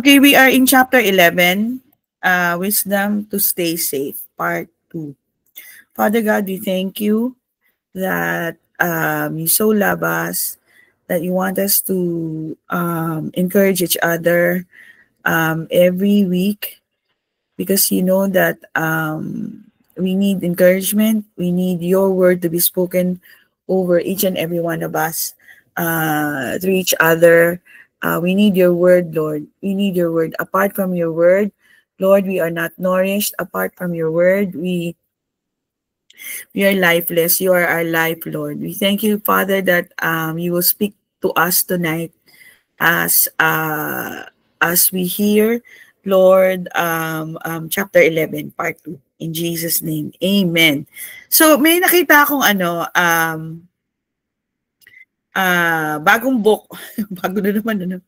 Okay, we are in chapter 11, Wisdom to Stay Safe, part 2. Father God, we thank you that you so love us, that you want us to encourage each other every week, because you know that we need encouragement. We need your word to be spoken over each and every one of us through each other. We need your word, Lord. We need your word. Apart from your word, Lord, we are not nourished. Apart from your word, we are lifeless. You are our life, Lord. We thank you, Father, that you will speak to us tonight as we hear, Lord, chapter 11, part 2. In Jesus' name, amen. So, may nakita akong bagong book. Bago na naman, ano.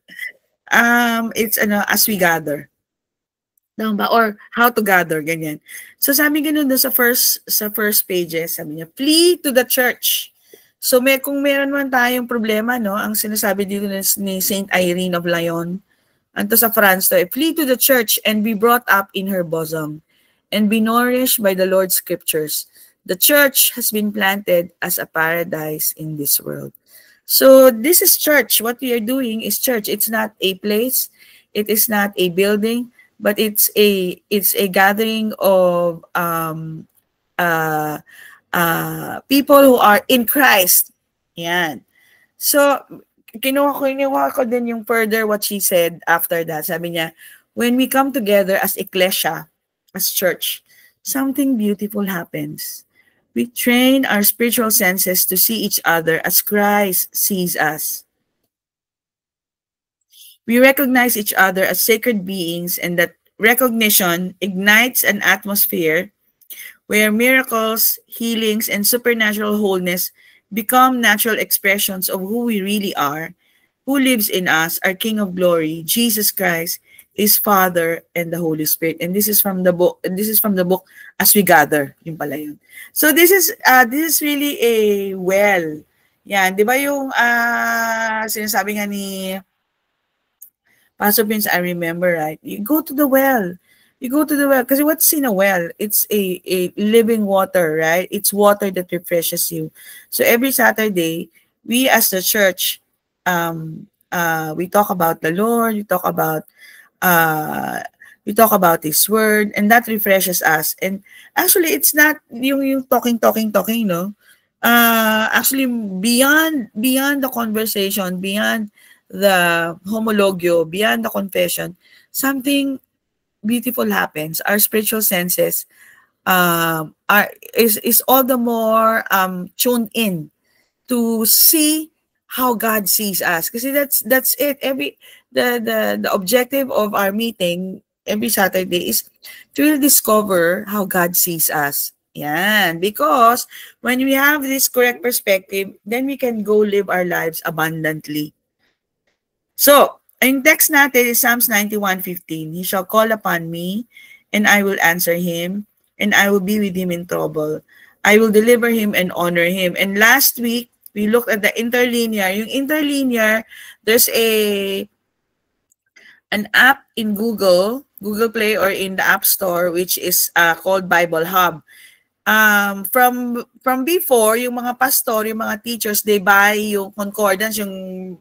It's, As We Gather. Tama ba? Or How to Gather, ganyan. So, sabi ganun doon sa first pages, sabi niya, flee to the church. So, kung meron man tayong problema, no, ang sinasabi dito ni Saint Irene of Lyon, anto sa France, flee to the church and be brought up in her bosom, and be nourished by the Lord's scriptures. The church has been planted as a paradise in this world. So this is church. What we are doing is church. It's not a place. It is not a building, but it's a gathering of people who are in Christ. Yan. So kinuha ko din yung further what she said after that. Sabi niya, when we come together as ecclesia, as church, something beautiful happens. We train our spiritual senses to see each other as Christ sees us. We recognize each other as sacred beings, and that recognition ignites an atmosphere where miracles, healings, and supernatural wholeness become natural expressions of who we really are, who lives in us, our King of Glory, Jesus Christ, His Father, and the Holy Spirit. And this is from the book. As We Gather. Yung pala yun. So this is really a well. Yan, di ba yung sinasabi nga ni Pastor Vince, I remember, right? You go to the well. You go to the well. Because what's in a well? It's a living water, right? It's water that refreshes you. So every Saturday, we as the church, we talk about the Lord, we talk about His word, and that refreshes us. And actually, it's not yung talking, no? Actually, beyond the conversation, beyond the homologio, beyond the confession, something beautiful happens. Our spiritual senses is all the more tuned in to see how God sees us. Kasi that's it. The objective of our meeting every Saturday is to really discover how God sees us. Yan. Because when we have this correct perspective, then we can go live our lives abundantly. So, ang text natin is Psalms 91:15. He shall call upon me, and I will answer him, and I will be with him in trouble. I will deliver him and honor him. And last week, we looked at the interlinear. Yung interlinear, there's an app in Google Play or in the App Store, which is called Bible Hub. From before, yung mga pastor, yung mga teachers, they buy yung concordance, yung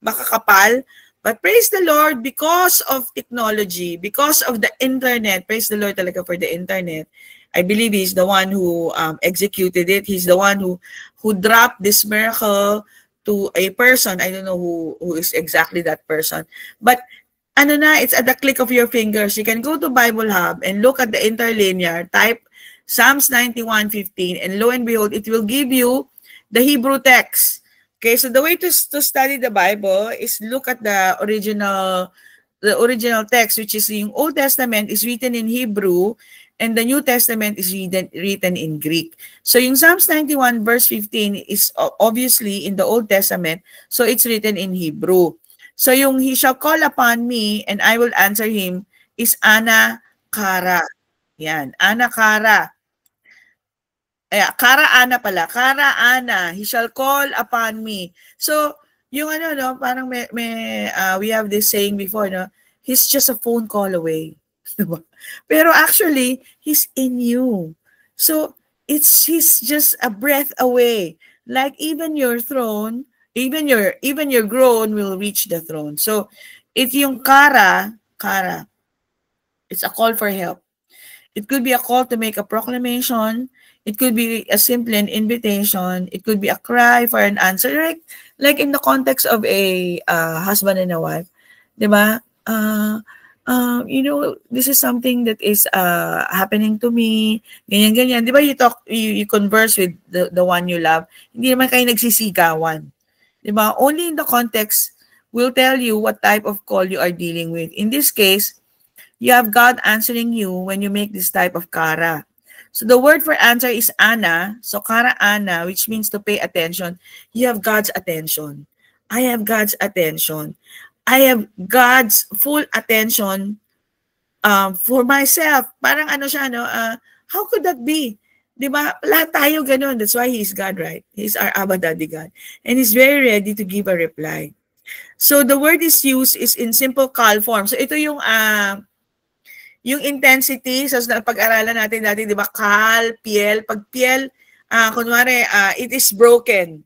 makakapal. But praise the Lord, because of technology, because of the internet, praise the Lord talaga for the internet. I believe He's the one who executed it. He's the one who dropped this miracle to a person. I don't know who is exactly that person. But it's at the click of your fingers. You can go to Bible Hub and look at the interlinear, type Psalms 91:15, and lo and behold, it will give you the Hebrew text. Okay, so the way to study the Bible is look at the original text, which is the Old Testament is written in Hebrew, and the New Testament is written in Greek. So yung Psalms 91 verse 15 is obviously in the Old Testament, so it's written in Hebrew. So yung he shall call upon me and I will answer him is Ana Kara. Yan, Ana Kara. Kara Ana pala. Kara Ana, he shall call upon me. So, yung parang we have this saying before, no? He's just a phone call away. Diba? Pero actually, He's in you. So, He's just a breath away. Like even your throne, even your groan will reach the throne. So, if yung kara, it's a call for help. It could be a call to make a proclamation. It could be a simple invitation. It could be a cry for an answer. Like in the context of a husband and a wife, diba? This is something that is happening to me. Ganyan. Diba you converse with the one you love. Hindi naman kayo nagsisigawan. Diba? Only in the context will tell you what type of call you are dealing with. In this case, you have God answering you when you make this type of kara. So the word for answer is ana. So kara ana, which means to pay attention. You have God's attention. I have God's attention. I have God's full attention for myself. Parang ano siya, no? How could that be? Diba? Lahat tayo ganun. That's why He's God, right? He's our Abba Daddy God. And He's very ready to give a reply. So the word is used is in simple call form. So ito yung intensity, so pag-aralan natin dati, di ba, kal, piel. Pag piel, kunwari, it is broken.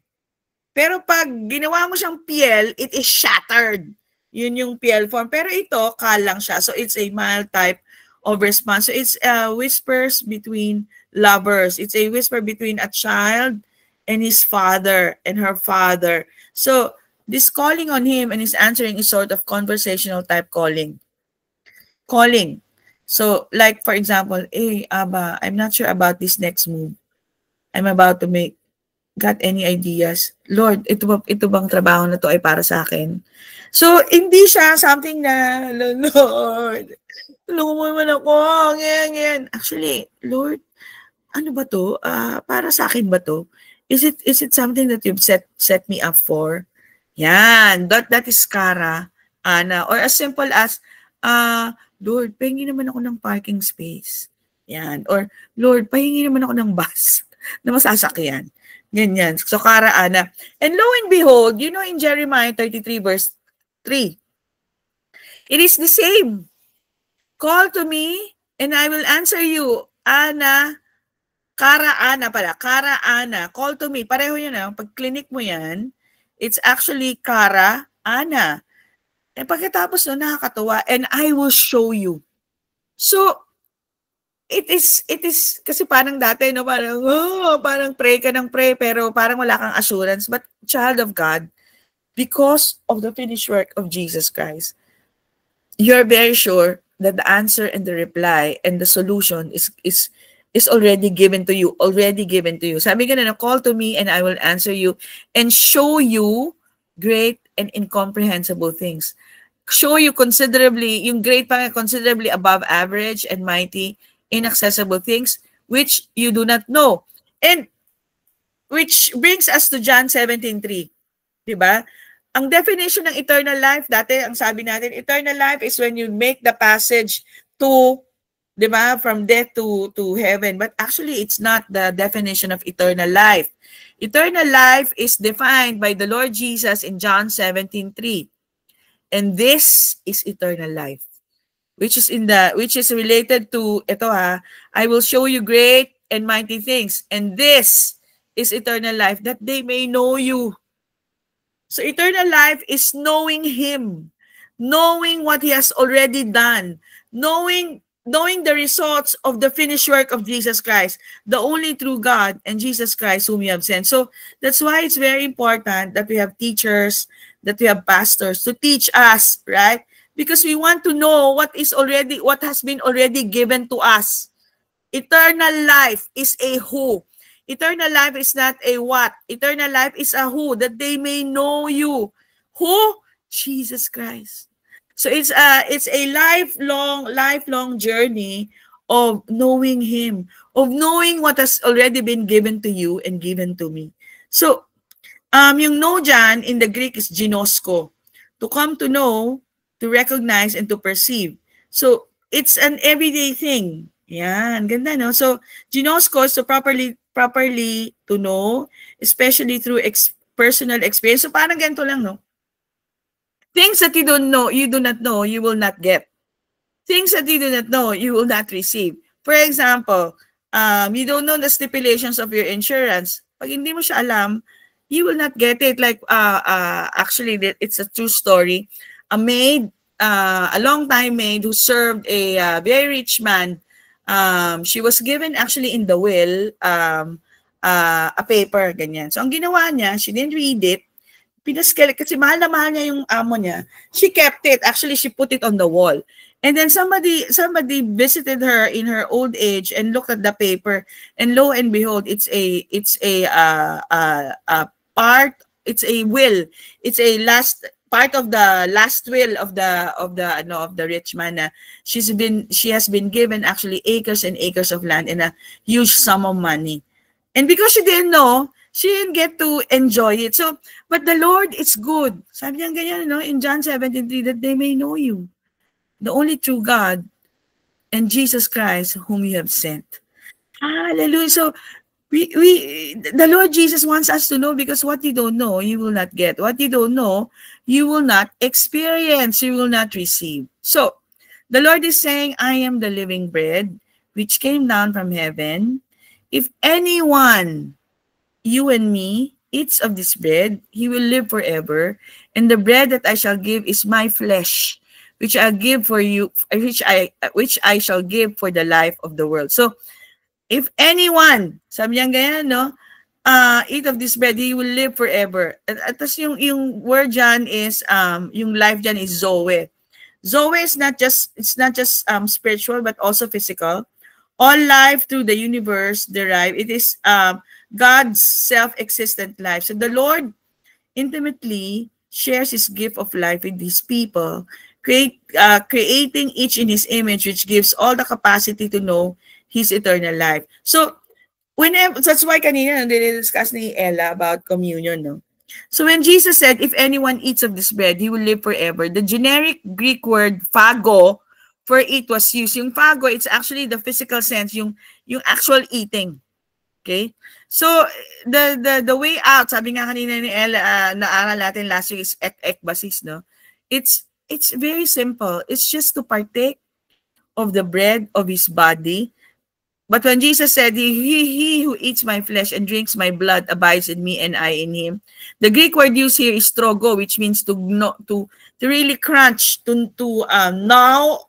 Pero pag ginawa mo siyang piel, it is shattered. Yun yung piel form. Pero ito, kal lang siya. So it's a mild type of response. So it's whispers between lovers. It's a whisper between a child and his father and her father. So this calling on him and his answering is sort of conversational type calling. So, like, for example, hey, Abba, I'm not sure about this next move I'm about to make. Got any ideas? Lord, ito bang trabaho na to ay para sa akin? So, hindi siya something na, Lord, tulungan mo naman ako, ganyan. Actually, Lord, ano ba to? Para sa akin ba to? Is it something that you've set me up for? Yan, that is kara, ana. Or as simple as, Lord, pahingi naman ako ng parking space. Yan. Or, Lord, pahingi naman ako ng bus na masasakyan. Ganyan. So, kara, ana. And lo and behold, in Jeremiah 33 verse 3, it is the same. Call to me and I will answer you. Ana, kara, ana pala. Kara, ana. Call to me. Pareho yun. Pag clinic mo yan, it's actually kara, ana. And pagkatapos no, nakakatawa, and I will show you. So, it is, kasi parang dati, no, parang pray ka ng pray, pero parang wala kang assurance. But child of God, because of the finished work of Jesus Christ, you're very sure that the answer and the reply and the solution is already given to you, Sabi nga na, call to me and I will answer you and show you great and incomprehensible things. Show you considerably, yung great pa considerably above average and mighty, inaccessible things which you do not know. And which brings us to John 17:3. Diba? Ang definition ng eternal life, dati ang sabi natin, eternal life is when you make the passage to, diba, from death to heaven. But actually, it's not the definition of eternal life. Eternal life is defined by the Lord Jesus in John 17:3. And this is eternal life, which is related to ito I will show you great and mighty things. And this is eternal life, that they may know you. So eternal life is knowing Him, knowing what He has already done, knowing the results of the finished work of Jesus Christ, the only true God, and Jesus Christ whom you have sent. So that's why it's very important that we have teachers, that we have pastors to teach us, right? Because we want to know what has been already given to us. Eternal life is a who. Eternal life is not a what. Eternal life is a who, that they may know you. Who? Jesus Christ. So it's a lifelong journey of knowing Him, of knowing what has already been given to you and given to me. So, yung know dyan in the Greek is ginosko. To come to know, to recognize, and to perceive. So, it's an everyday thing. Yan, ganda, no? So, ginosko is to properly to know, especially through personal experience. So, parang ganito lang, no? Things that you don't know, you do not know, you will not get. Things that you do not know, you will not receive. For example, you don't know the stipulations of your insurance. Pag hindi mo siya alam, you will not get it. Like, actually, it's a true story. A maid, a long-time maid who served a very rich man, she was given actually in the will a paper, ganyan. So, ang ginawa niya, she didn't read it. Pinaskel, kasi mahal na mahal niya yung amo niya. She kept it. Actually, she put it on the wall. And then somebody visited her in her old age and looked at the paper, and lo and behold, it's a part. It's a will. It's a last part of the last will of the rich man. She has been given actually acres and acres of land and a huge sum of money, and because she didn't know, she didn't get to enjoy it. So, but the Lord is good. Sabi niya ganyan, no, in John 17:3, that they may know you, the only true God, and Jesus Christ, whom you have sent. Hallelujah. So, the Lord Jesus wants us to know, because what you don't know, you will not get. What you don't know, you will not experience. You will not receive. So, the Lord is saying, I am the living bread, which came down from heaven. If anyone, you and me, eats of this bread, he will live forever. And the bread that I shall give is my flesh, which I give for you, which I shall give for the life of the world. So, if anyone, sabi niya ganyan, no, eat of this bread, he will live forever. At tas yung word dyan is, yung life dyan is Zoe. Zoe is not just spiritual, but also physical. All life through the universe derived, it is God's self-existent life. So the Lord intimately shares his gift of life with his people, creating each in his image, which gives all the capacity to know his eternal life. So, that's why kanina discuss ni Ella about communion, no? So when Jesus said, if anyone eats of this bread, he will live forever, the generic Greek word phago for it was used. Yung phago, it's actually the physical sense, yung actual eating. Okay? So, the way out, sabi nga kanina ni Ella, naaral natin last week, is ekbasis, no? It's very simple. It's just to partake of the bread of his body. But when Jesus said, he who eats my flesh and drinks my blood abides in me and I in him, the Greek word used here is strogo, which means to really crunch, to gnaw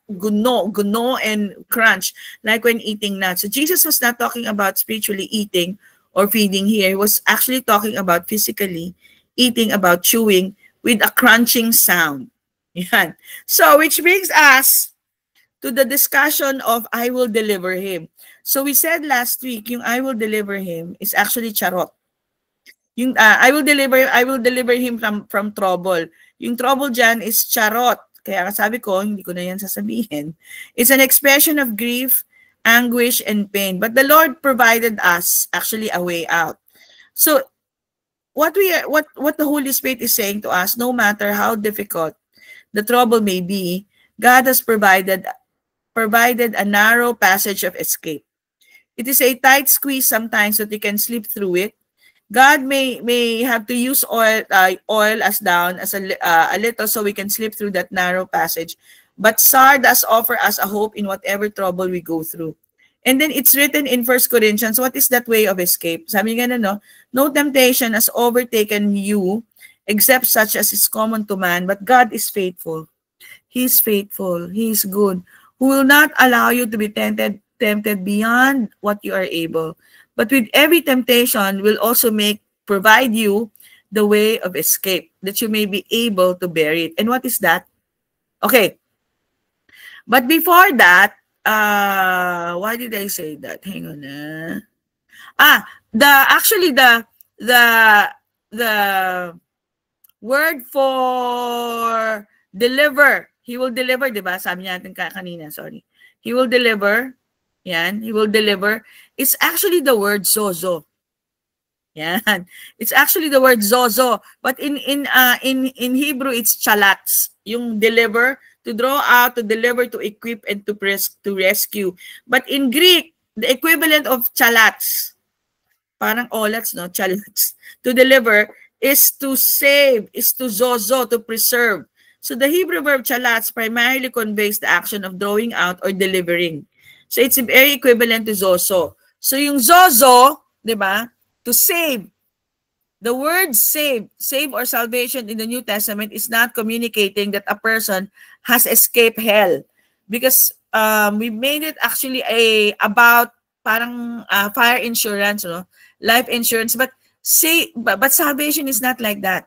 and crunch, like when eating nuts. So Jesus was not talking about spiritually eating or feeding here. He was actually talking about physically eating, about chewing with a crunching sound. Yan. So, which brings us to the discussion of I will deliver him. So we said last week, yung I will deliver him is actually charot. Yung I will deliver him from trouble. Yung trouble dyan is charot. Kaya sabi ko, hindi ko na yan sasabihin. It's an expression of grief, anguish, and pain. But the Lord provided us actually a way out. So what the Holy Spirit is saying to us, no matter how difficult the trouble may be, God has provided a narrow passage of escape. It is a tight squeeze sometimes that you can slip through it. God may have to use oil us down as a little so we can slip through that narrow passage. But SAR does offer us a hope in whatever trouble we go through. And then it's written in 1 Corinthians, what is that way of escape? Sabi nga na, no temptation has overtaken you except such as is common to man, but God is faithful. He is faithful. He is good, who will not allow you to be tempted beyond what you are able. But with every temptation will also provide you the way of escape, that you may be able to bear it. And what is that? Okay. But before that, why did I say that? Hang on. The word for deliver. He will deliver, di ba? Sabi natin kanina, sorry. He will deliver. Yan, he will deliver. It's actually the word zozo. Yan. It's actually the word zozo. But in Hebrew, it's chalats. Yung deliver, to draw out, to deliver, to equip, and to rescue. But in Greek, the equivalent of chalats, parang olats, no? Chalats. To deliver is to save, is to zozo, to preserve. So the Hebrew verb chalatz primarily conveys the action of drawing out or delivering. So it's very equivalent to zozo. So yung zozo, di ba? To save. The word save or salvation in the New Testament is not communicating that a person has escaped hell. Because we made it actually about parang fire insurance, life insurance. But salvation is not like that.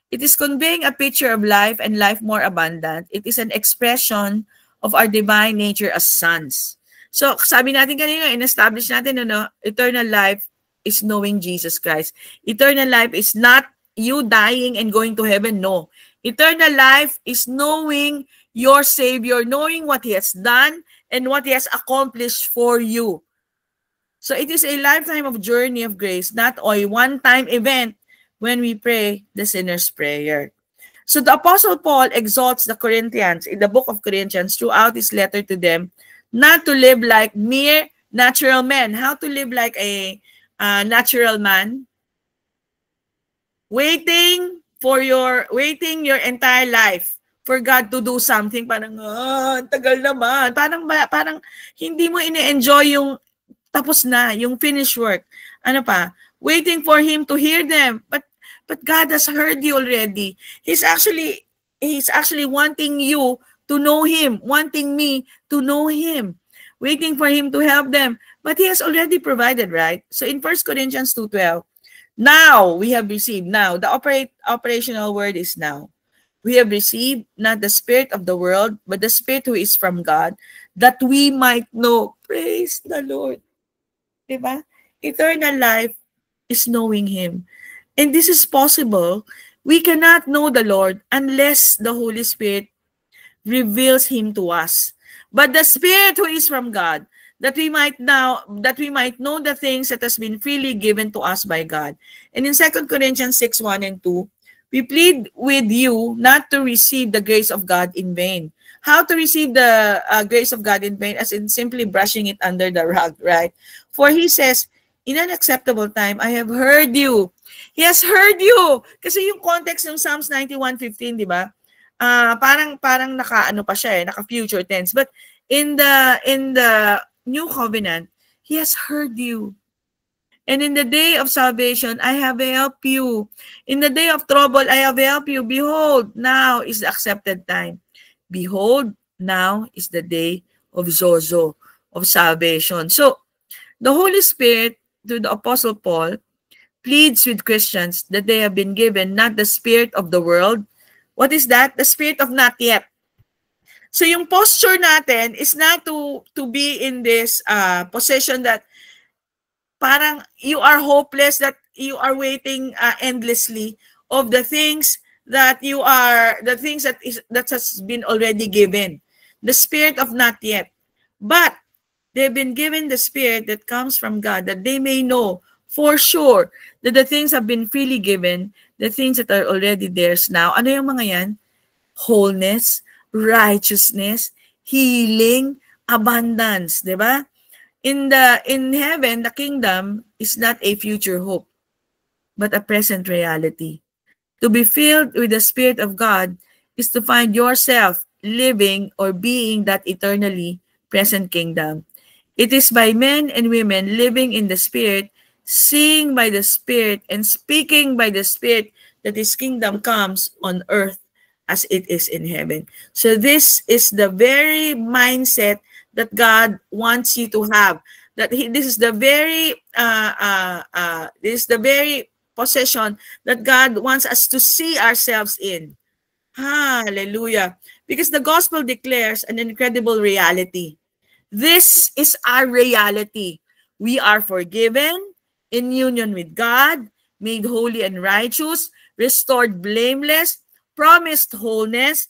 It is conveying a picture of life and life more abundant. It is an expression of our divine nature as sons. So, sabi natin kanina, in-establish natin, eternal life is knowing Jesus Christ. Eternal life is not you dying and going to heaven. No. Eternal life is knowing your Savior, knowing what He has done and what He has accomplished for you. So, it is a lifetime of journey of grace, not a one-time event when we pray the sinner's prayer. So the Apostle Paul exhorts the Corinthians in the book of Corinthians throughout his letter to them not to live like mere natural men. How to live like a natural man? Waiting your entire life for God to do something. Parang, tagal naman. Parang hindi mo ine-enjoy yung tapos na, yung finished work. Ano pa? Waiting for Him to hear them. But God has heard you already. He's actually wanting you to know Him, wanting me to know Him, waiting for Him to help them. But He has already provided, right? So in 1 Corinthians 2:12, now we have received. Now, the operational word is now. We have received not the spirit of the world, but the Spirit who is from God, that we might know. Praise the Lord. Diba? Eternal life is knowing Him. And this is possible. We cannot know the Lord unless the Holy Spirit reveals Him to us. But the Spirit who is from God, that we might know the things that has been freely given to us by God. And in 2 Corinthians 6:1 and 2, we plead with you not to receive the grace of God in vain. How to receive the grace of God in vain? As in simply brushing it under the rug, right? For He says, in an acceptable time, I have heard you. He has heard you. Kasi yung context ng Psalms 91:15, di ba? Parang naka-ano pa siya naka-future tense. But in the New Covenant, He has heard you. And in the day of salvation, I have helped you. In the day of trouble, I have helped you. Behold, now is the accepted time. Behold, now is the day of Zozo, of salvation. So, the Holy Spirit, to the Apostle Paul, pleads with Christians that they have been given not the spirit of the world. What is that? The spirit of not yet. So yung posture natin is not to be in this position that parang you are hopeless, that you are waiting endlessly of the things that has been already given. The spirit of not yet. But they've been given the Spirit that comes from God, that they may know for sure that the things have been freely given, the things that are already theirs now. Ano yung mga yan? Wholeness, righteousness, healing, abundance, di ba? In heaven, the kingdom is not a future hope, but a present reality. To be filled with the Spirit of God is to find yourself living or being that eternally present kingdom. It is by men and women living in the Spirit, seeing by the Spirit, and speaking by the Spirit that His kingdom comes on earth as it is in heaven. So this is the very mindset that God wants you to have. This is the very possession that God wants us to see ourselves in. Hallelujah. Because the gospel declares an incredible reality. This is our reality. We are forgiven, in union with God, made holy and righteous, restored blameless, promised wholeness,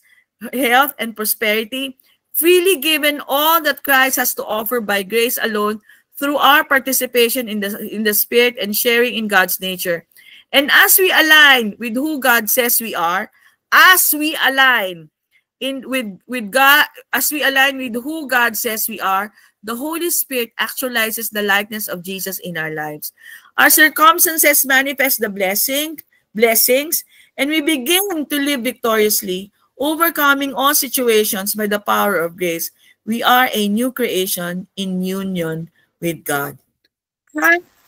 health, and prosperity, freely given all that Christ has to offer by grace alone through our participation in the Spirit and sharing in God's nature. And as we align with who God says we are, as we align with God, as we align with who God says we are, the Holy Spirit actualizes the likeness of Jesus in our lives. Our circumstances manifest the blessings, and we begin to live victoriously overcoming all situations by the power of grace. We are a new creation in union with God.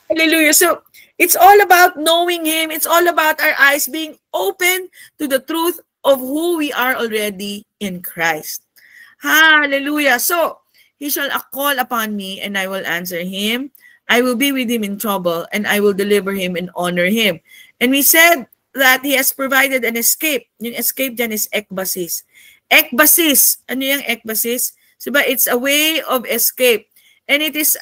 Hallelujah. So it's all about knowing Him. It's all about our eyes being open to the truth of who we are already in Christ. Hallelujah. So He shall call upon me, and I will answer him. I will be with him in trouble, and I will deliver him and honor him. And we said that He has provided an escape. Yung escape dyan is ekbasis. Ekbasis. Ano yung ekbasis? So, but it's a way of escape. And it is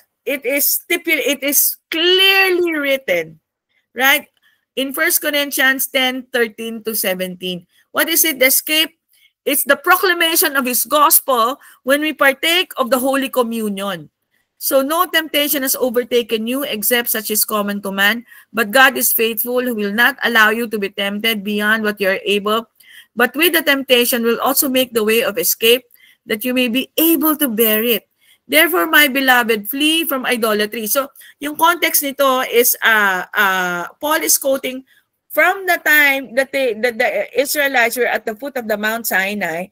clearly written, right? In 1 Corinthians 10:13-17. What is it? The escape? It's the proclamation of His gospel when we partake of the Holy Communion. So no temptation has overtaken you except such is common to man. But God is faithful, who will not allow you to be tempted beyond what you are able. But with the temptation will also make the way of escape, that you may be able to bear it. Therefore, my beloved, flee from idolatry. So yung context nito is Paul is quoting from the time that the Israelites were at the foot of the Mount Sinai,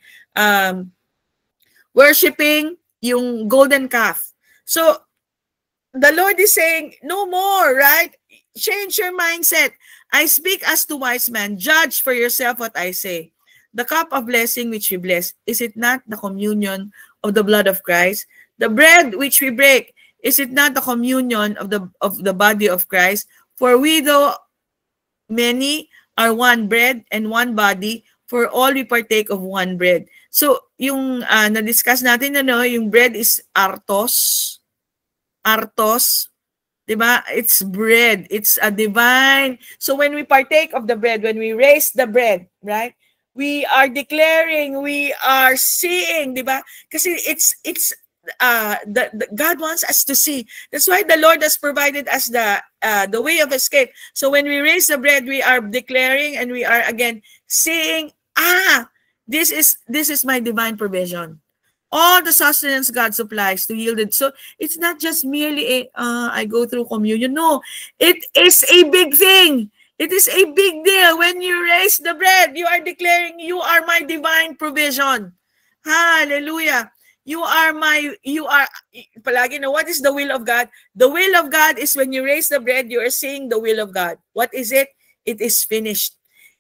worshiping yung golden calf. So, the Lord is saying, no more, right? Change your mindset. I speak as to wise man. Judge for yourself what I say. The cup of blessing which we bless, is it not the communion of the blood of Christ? The bread which we break, is it not the communion of the body of Christ? For we, though many, are one bread and one body, for all we partake of one bread. So, yung na-discuss natin, yung bread is artos. Artos. Diba? It's bread. It's a divine. So, when we partake of the bread, when we raise the bread, right? We are declaring, we are seeing, diba? Kasi it's God wants us to see. That's why the Lord has provided us the way of escape. So when we raise the bread, we are declaring and we are again seeing, this is my divine provision. All the sustenance God supplies to yield it. So it's not just merely I go through communion. No, it is a big thing. It is a big deal. When you raise the bread, you are declaring, you are my divine provision. Hallelujah. Palagi na, what is the will of God? The will of God is when you raise the bread, you are seeing the will of God. What is it? It is finished.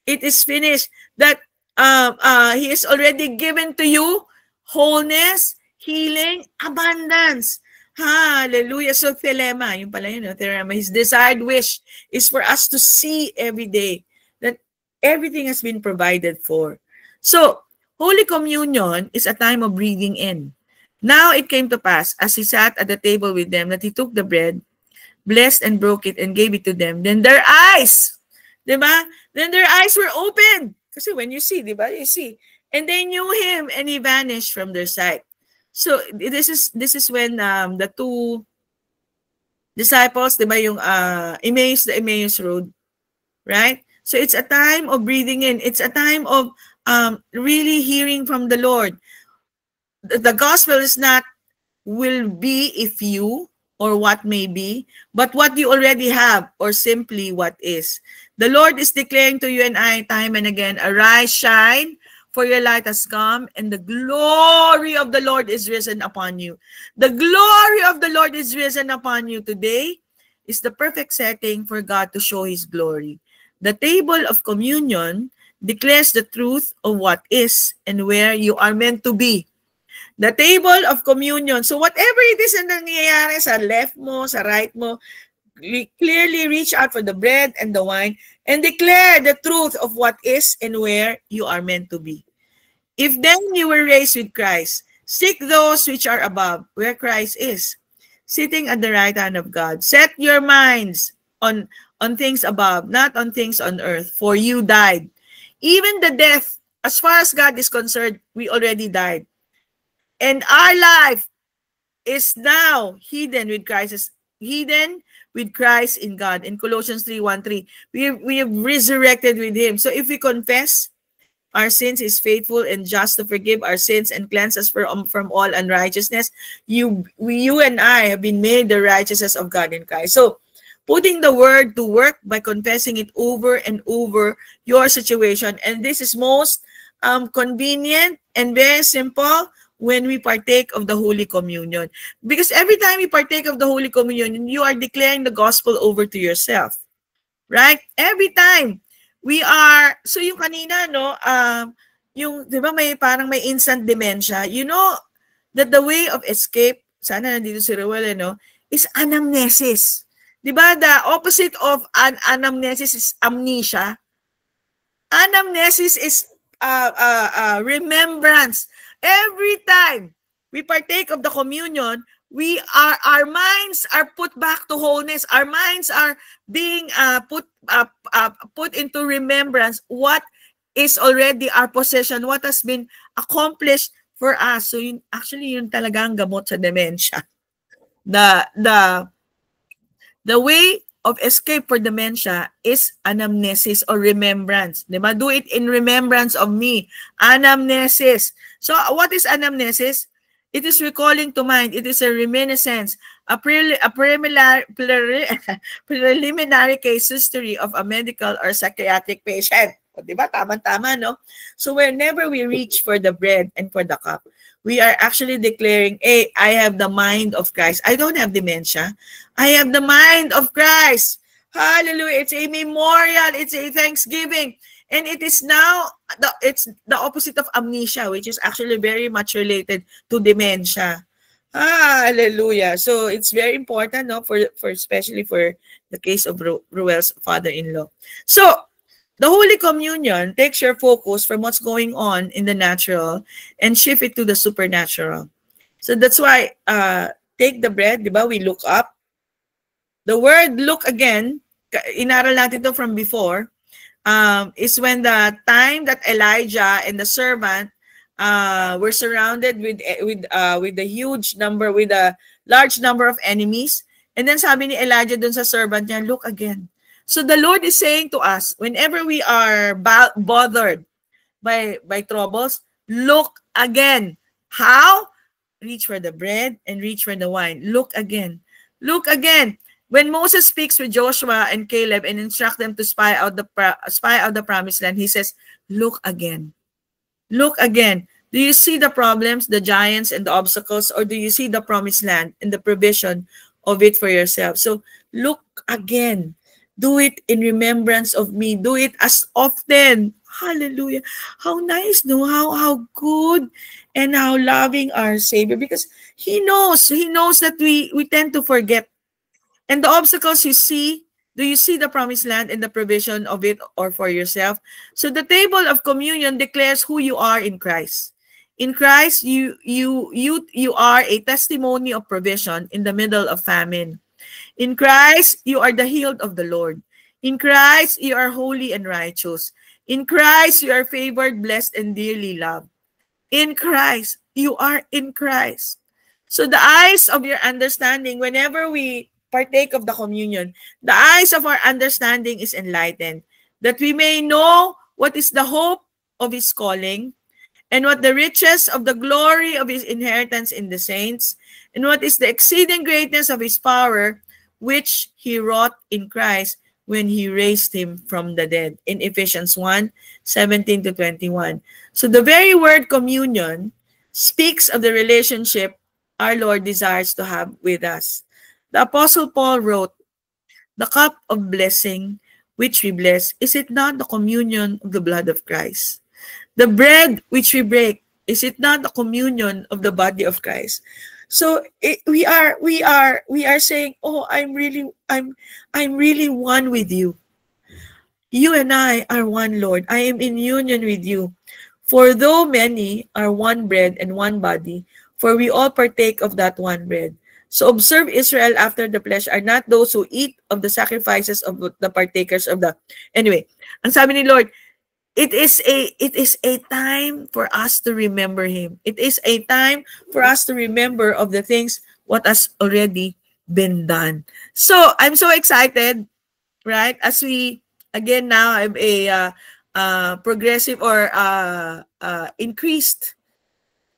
It is finished. That He has already given to you wholeness, healing, abundance. Hallelujah. So, thelema, yung pala yun, thelema, His desired wish is for us to see every day that everything has been provided for. So, Holy Communion is a time of breathing in. Now it came to pass, as He sat at the table with them, that He took the bread, blessed and broke it, and gave it to them. Then their eyes, diba? Then their eyes were opened. Kasi when you see, diba? You see. And they knew Him, and He vanished from their sight. So this is when the two disciples, diba, yung the Emmaus Road, right? So it's a time of breathing in. It's a time of really hearing from the Lord. The gospel is not will be if you or what may be, but what you already have or simply what is. The Lord is declaring to you and I time and again, arise, shine, for your light has come, and the glory of the Lord is risen upon you. The glory of the Lord is risen upon you today is the perfect setting for God to show His glory. The table of communion declares the truth of what is and where you are meant to be. The table of communion. So whatever it is na nangyayari sa left mo, sa right mo, clearly reach out for the bread and the wine and declare the truth of what is and where you are meant to be. If then you were raised with Christ, seek those which are above, where Christ is, sitting at the right hand of God. Set your minds on things above, not on things on earth, for you died. Even the death, as far as God is concerned, we already died. And our life is now hidden with Christ, in God. In Colossians 3:1-3, we have resurrected with Him. So if we confess our sins, He's faithful and just to forgive our sins and cleanse us from all unrighteousness. You and I have been made the righteousness of God in Christ. So putting the word to work by confessing it over and over your situation. And this is most convenient and very simple when we partake of the Holy Communion. Because every time you partake of the Holy Communion, you are declaring the gospel over to yourself. Right? Every time. We are, so yung kanina, no, yung, di ba may parang may instant dementia, you know, that the way of escape, sana nandito si Ruel, no, is anamnesis. Di ba, the opposite of anamnesis is amnesia. Anamnesis is remembrance. Every time we partake of the communion, our minds are put back to wholeness. Our minds are being put into remembrance what is already our possession, what has been accomplished for us. So yun, actually yun talagang gamot sa dementia. The way of escape for dementia is anamnesis or remembrance. Diba? Do it in remembrance of me. Anamnesis. So what is anamnesis? It is recalling to mind. It is a reminiscence, a preliminary case history of a medical or psychiatric patient. Diba? Tama-tama, no? So whenever we reach for the bread and for the cup, we are actually declaring, hey, I have the mind of Christ. I don't have dementia. I have the mind of Christ. Hallelujah. It's a memorial. It's a thanksgiving. And it is now, it's the opposite of amnesia, which is actually very much related to dementia. Hallelujah. So it's very important, no, for especially for the case of Ruel's father-in-law. So the Holy Communion takes your focus from what's going on in the natural and shift it to the supernatural. So that's why take the bread, di ba? We look up. The word look again, inaral natin ito from before, is when the time that Elijah and the servant were surrounded with a huge number, with a large number of enemies. And then sabi ni Elijah dun sa servant niya, look again. So the Lord is saying to us, whenever we are bothered by troubles, look again. How? Reach for the bread and reach for the wine. Look again. Look again. When Moses speaks with Joshua and Caleb and instruct them to spy out the promised land, he says, look again. Look again. Do you see the problems, the giants, and the obstacles, or do you see the promised land and the provision of it for yourself? So look again. Do it in remembrance of me. Do it as often. Hallelujah. How nice, no? How good and how loving our Savior. Because He knows that we tend to forget. And the obstacles you see, do you see the promised land and the provision of it or for yourself? So the table of communion declares who you are in Christ. In Christ, you are a testimony of provision in the middle of famine. In Christ, you are the healed of the Lord. In Christ, you are holy and righteous. In Christ, you are favored, blessed, and dearly loved. In Christ, you are in Christ. So the eyes of your understanding, whenever we partake of the communion, the eyes of our understanding is enlightened, that we may know what is the hope of His calling, and what the riches of the glory of His inheritance in the saints, and what is the exceeding greatness of His power, which He wrought in Christ when He raised Him from the dead, in Ephesians 1:17-21. So the very word communion speaks of the relationship our Lord desires to have with us. The Apostle Paul wrote, the cup of blessing which we bless, is it not the communion of the blood of Christ? The bread which we break, is it not the communion of the body of Christ? So we are saying, oh, I'm really one with you. You and I are one, Lord. I am in union with you. For though many are one bread and one body, for we all partake of that one bread. So observe Israel after the flesh are not those who eat of the sacrifices of the partakers of the... Anyway, ang sabi ni Lord, it is a time for us to remember Him. It is a time for us to remember of the things what has already been done. So I'm so excited, right? As we again now have a progressive or increased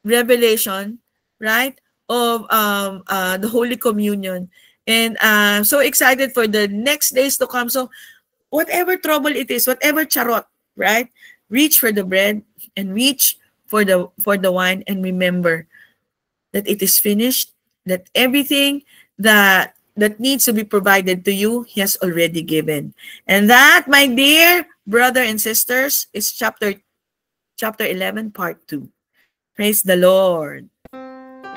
revelation, right, of the Holy Communion. And I'm so excited for the next days to come. So whatever trouble it is, whatever charot, right, Reach for the bread and reach for the wine, and remember that it is finished, that everything that needs to be provided to you, He has already given. And that, my dear brother and sisters, is chapter 11, part 2. Praise the Lord.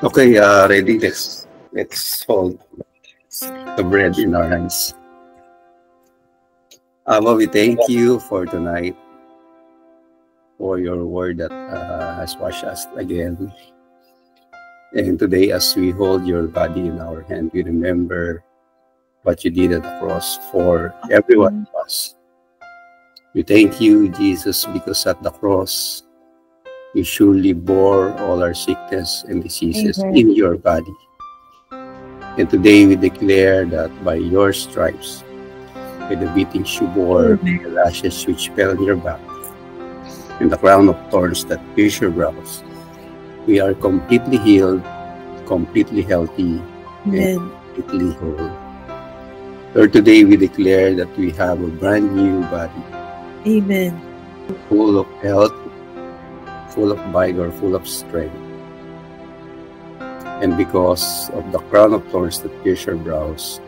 Okay, ready. Let's hold the bread in our hands. Abba, we thank you for tonight, for your word that has washed us again. And today, as we hold your body in our hand, we remember what you did at the cross for every one of us. We thank you, Jesus, because at the cross, you surely bore all our sickness and diseases in your body. And today we declare that by your stripes, by the beatings you bore, the lashes which fell on your back, and the crown of thorns that pierced your brows, we are completely healed, completely healthy, and completely whole. Lord, today we declare that we have a brand new body. Amen. Full of health, full of vigor, full of strength. And because of the crown of thorns that pierce your brows,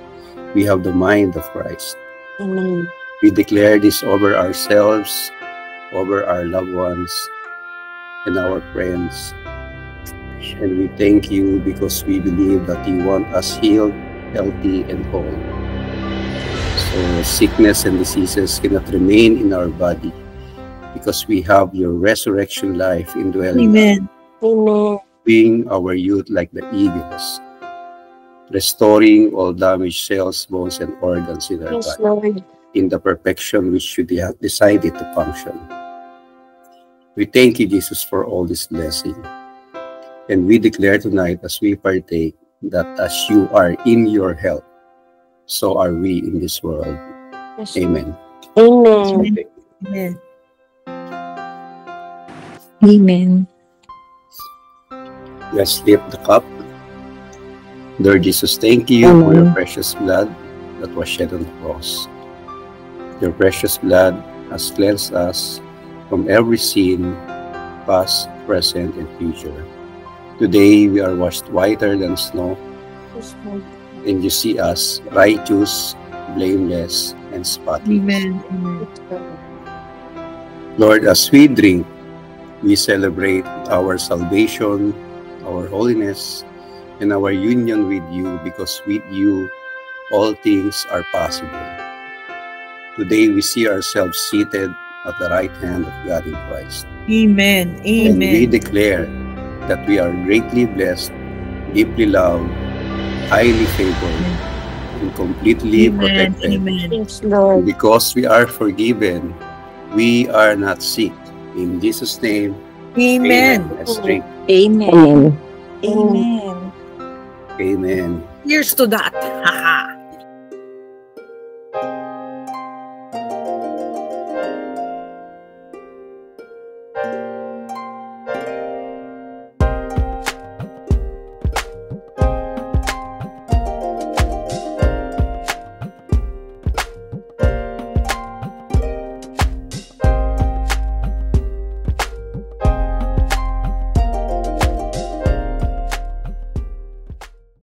we have the mind of Christ. Amen. We declare this over ourselves, over our loved ones, and our friends. And we thank you because we believe that you want us healed, healthy, and whole. So sickness and diseases cannot remain in our body because we have your resurrection life indwelling us. Amen. Being our youth like the eagles, restoring all damaged cells, bones, and organs in our Yes, body Lord. in the perfection which you have decided to function. We thank you, Jesus, for all this blessing. And we declare tonight as we partake that as you are in your health, so are we in this world. Yes. Amen. Amen. Amen. Amen. Let's lift the cup. Lord Jesus, thank you for your precious blood that was shed on the cross. Your precious blood has cleansed us from every sin, past, present, and future. Today, we are washed whiter than snow, Yes, Lord. and you see us righteous, blameless, and spotless. Amen. Amen. Yes, Lord. Lord, as we drink, we celebrate our salvation, our holiness, and our union with you, because with you, all things are possible. Today, we see ourselves seated at the right hand of God in Christ. Amen. And we Amen. declare that we are greatly blessed, deeply loved, highly favored, and completely Amen. protected. Amen. Yes, Lord. Because we are forgiven, we are not sick. In Jesus' name, Amen. Let's drink. Amen. Amen. Amen. Amen. Here's to that. Haha.